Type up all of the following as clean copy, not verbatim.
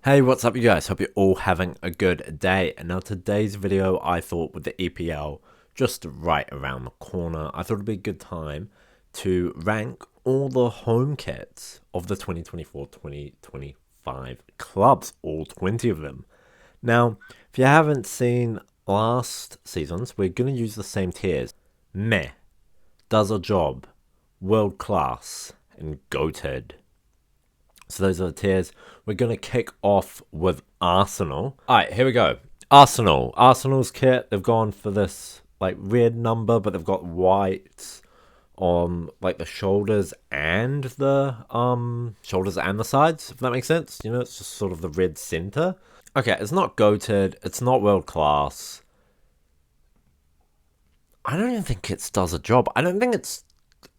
Hey, what's up you guys? Hope you're all having a good day. And now today's video, I thought with the EPL just right around the corner, I thought it'd be a good time to rank all the home kits of the 2024-2025 clubs, all 20 of them. Now, if you haven't seen last season's, we're going to use the same tiers. Meh, does a job, world class, and goated. So those are the tiers. We're going to kick off with Arsenal. All right, here we go. Arsenal. Arsenal's kit, they've gone for this like red number, but they've got white on like the shoulders and the sides, if that makes sense. You know, it's just sort of the red center. Okay, it's not goated, it's not world class. I don't even think it does a job. I don't think it's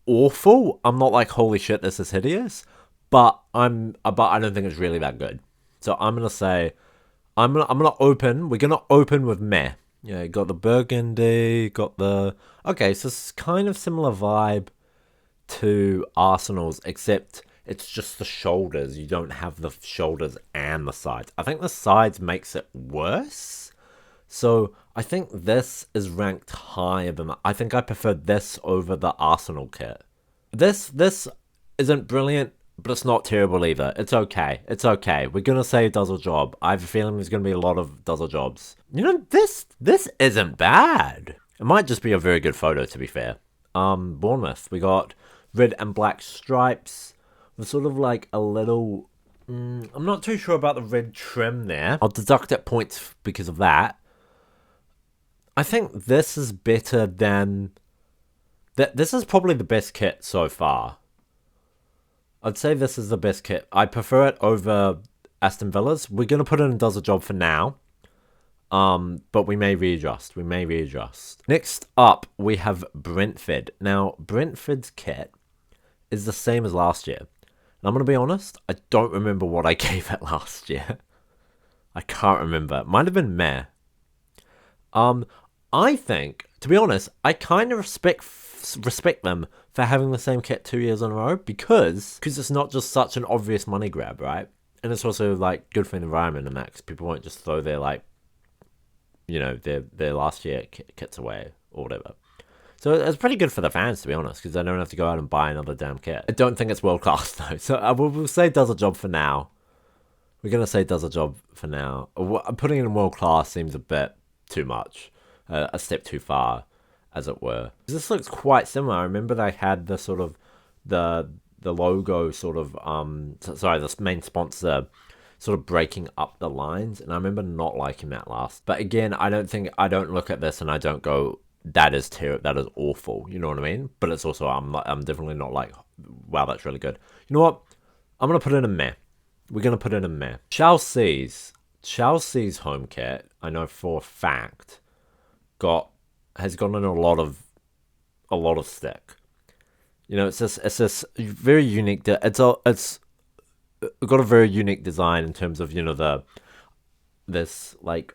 awful. I'm not like, holy shit, this is hideous. But I don't think it's really that good. So I'm gonna say I'm gonna open. We're gonna open with meh. Yeah, you got the burgundy, got the okay. So it's kind of similar vibe to Arsenal's, except it's just the shoulders. You don't have the shoulders and the sides. I think the sides makes it worse. So I think this is ranked higher than that. I think I prefer this over the Arsenal kit. This isn't brilliant, but it's not terrible either. It's okay. It's okay. We're gonna say it does a job. I have a feeling there's gonna be a lot of does a jobs. You know, this isn't bad. It might just be a very good photo, to be fair. Bournemouth. We got red and black stripes with sort of like a little. I'm not too sure about the red trim there. I'll deduct it points because of that. I think this is better than. This is probably the best kit so far. I'd say this is the best kit. I prefer it over Aston Villa's. We're going to put it in does a job for now. But we may readjust. Next up, we have Brentford. Now, Brentford's kit is the same as last year. And I'm going to be honest, I don't remember what I gave it last year. I can't remember. It might have been meh. I think, to be honest, I kind of respect them for having the same kit 2 years in a row because it's not just such an obvious money grab, right? And it's also like good for the environment and that, because people won't just throw their like, you know, their last year kits away or whatever. So it's pretty good for the fans, to be honest, because they don't have to go out and buy another damn kit. I don't think it's world class though, so we'll say it does a job for now. We're gonna say it does a job for now. Putting it in world class seems a bit too much, a step too far, as it were. This looks quite similar. I remember they had the sort of the logo sort of sorry, the main sponsor sort of breaking up the lines, and I remember not liking that last. But again, I don't look at this and I don't go, that is terrible, that is awful. You know what I mean? But it's also I'm definitely not like, wow, that's really good. You know what? I'm gonna put in a meh. We're gonna put in a meh. Chelsea's home kit, I know for a fact, has gotten a lot of stick. You know, it's this very unique. It's got a very unique design in terms of, you know, this like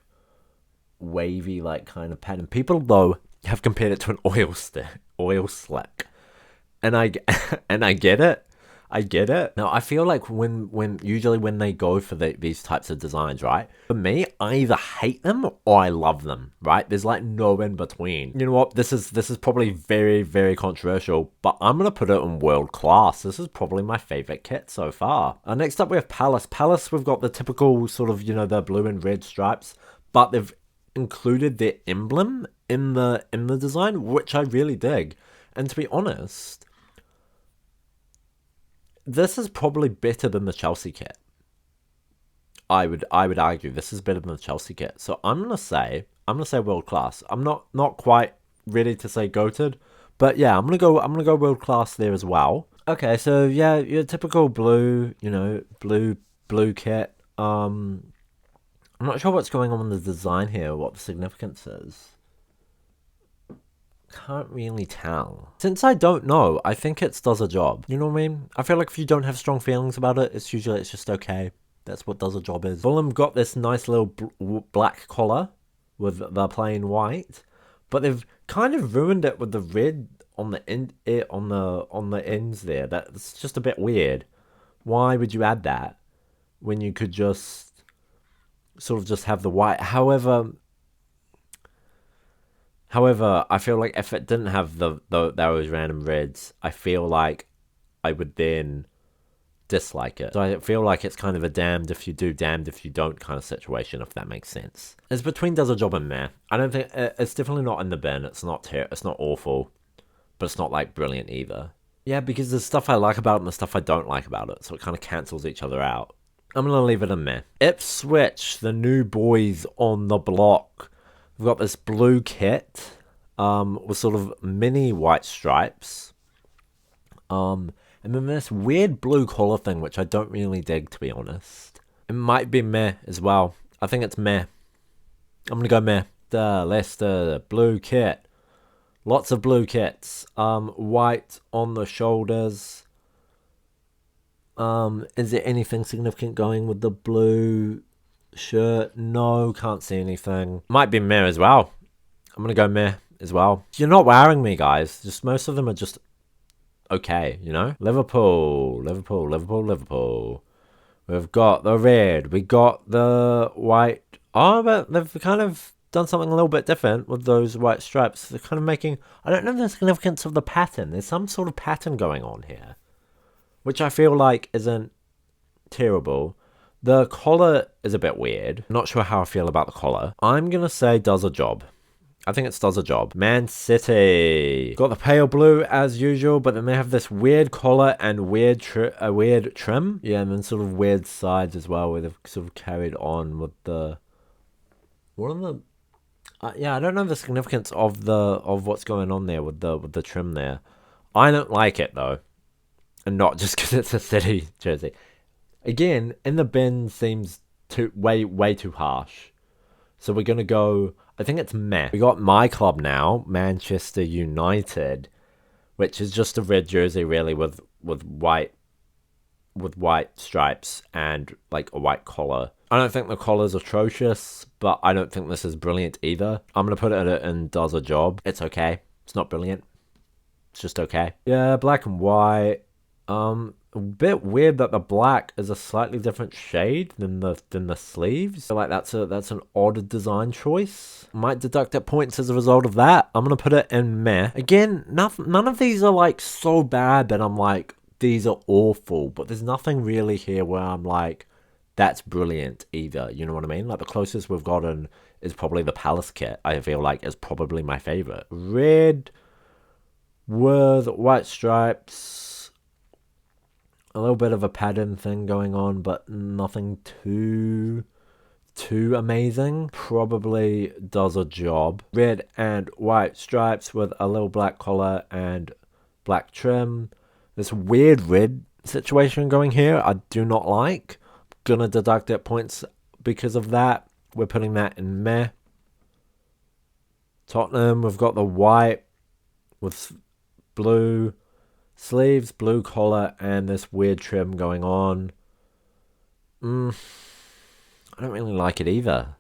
wavy like kind of pattern. People though have compared it to an oil slick, and I get it. I get it. Now, I feel like usually when they go for these types of designs, right? For me, I either hate them or I love them, right? There's like no in between. You know what? This is probably very, very controversial, but I'm going to put it in world class. This is probably my favorite kit so far. Next up, we have Palace. Palace, we've got the typical sort of, you know, the blue and red stripes, but they've included their emblem in the design, which I really dig. And to be honest, this is probably better than the Chelsea kit. I would argue this is better than the Chelsea kit. So I'm gonna say world class. I'm not quite ready to say goated, but yeah, I'm gonna go world class there as well. Okay, so yeah, your typical blue, you know, blue kit. I'm not sure what's going on with the design here, what the significance is. Can't really tell. Since I don't know, I think it does a job. You know what I mean? I feel like if you don't have strong feelings about it, it's just okay. That's what does a job is. Fulham got this nice little black collar with the plain white, but they've kind of ruined it with the red on the end, on the ends there. That's just a bit weird. Why would you add that when you could just sort of just have the white. However, I feel like if it didn't have those random reds, I feel like I would then dislike it. So I feel like it's kind of a damned if you do, damned if you don't kind of situation, if that makes sense. It's between does a job and meh. I don't think it's definitely not in the bin. It's not awful, but it's not like brilliant either. Yeah, because there's stuff I like about it and the stuff I don't like about it, so it kind of cancels each other out. I'm gonna leave it a meh. Ipswich, the new boys on the block. We've got this blue kit, with sort of mini white stripes. And then this weird blue collar thing, which I don't really dig, to be honest. It might be meh as well. I think it's meh. I'm gonna go meh. The Leicester blue kit. Lots of blue kits. White on the shoulders. Is there anything significant going with the blue shirt? No, can't see anything. Might be meh as well. I'm gonna go meh as well. You're not wowing me, guys. Just most of them are just okay, you know? Liverpool. We've got the red. We got the white. Oh, but they've kind of done something a little bit different with those white stripes. They're kind of making... I don't know the significance of the pattern. There's some sort of pattern going on here, which I feel like isn't terrible. The collar is a bit weird. Not sure how I feel about the collar. I'm going to say does a job. I think it does a job. Man City. Got the pale blue as usual, but then they have this weird collar and weird trim. Yeah, and then sort of weird sides as well, where they've sort of carried on with the... What are the... yeah, I don't know the significance of what's going on there with the trim there. I don't like it though, and not just because it's a City jersey. Again, in the bin seems way too harsh. So we're gonna go... I think it's meh. We got my club now, Manchester United, which is just a red jersey really with white stripes and like a white collar. I don't think the collar's atrocious, but I don't think this is brilliant either. I'm gonna put it in does a job. It's okay. It's not brilliant. It's just okay. Yeah, black and white. A bit weird that the black is a slightly different shade than the sleeves. I feel like that's an odd design choice. Might deduct at points as a result of that. I'm gonna put it in meh. Again, none of these are like so bad that I'm like these are awful, but there's nothing really here where I'm like that's brilliant either. You know what I mean? Like the closest we've gotten is probably the Palace kit. I feel like is probably my favorite. Red with white stripes. A little bit of a pattern thing going on, but nothing too amazing. Probably does a job. Red and white stripes with a little black collar and black trim. This weird red situation going here I do not like. Gonna deduct at points because of that. We're putting that in meh. Tottenham, we've got the white with blue sleeves, blue collar, and this weird trim going on. I don't really like it either.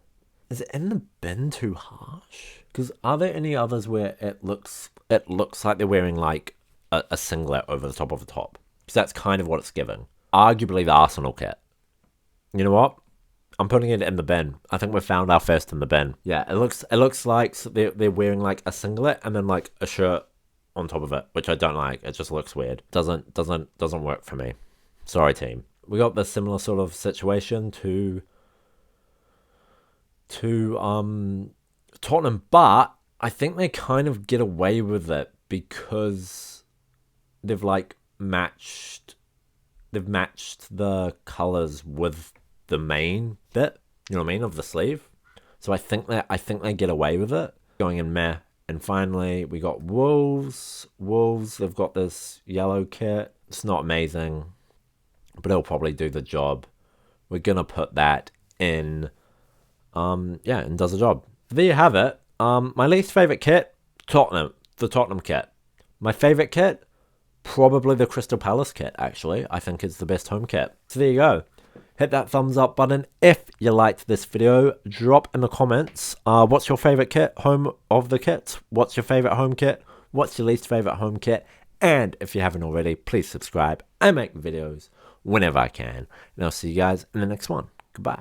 Is it in the bin too harsh? Because are there any others where it looks like they're wearing like a singlet over the top of the top? Because that's kind of what it's giving. Arguably the Arsenal kit. You know what? I'm putting it in the bin. I think we've found our first in the bin. Yeah, it looks like they're wearing like a singlet and then like a shirt on top of it, which I don't like. It just looks weird. Doesn't work for me. Sorry, team. We got the similar sort of situation to Tottenham, but I think they kind of get away with it because they've matched the colors with the main bit, you know what I mean, of the sleeve. So I think they get away with it. Going in meh. And finally, we got Wolves. Wolves, they've got this yellow kit. It's not amazing, but it'll probably do the job. We're going to put that in, and does the job. There you have it. My least favorite kit, the Tottenham kit. My favorite kit, probably the Crystal Palace kit, actually. I think it's the best home kit. So there you go. Hit that thumbs up button if you liked this video. Drop in the comments, what's your favorite kit, home of the kits? What's your favorite home kit? What's your least favorite home kit? And if you haven't already, please subscribe. I make videos whenever I can. And I'll see you guys in the next one. Goodbye.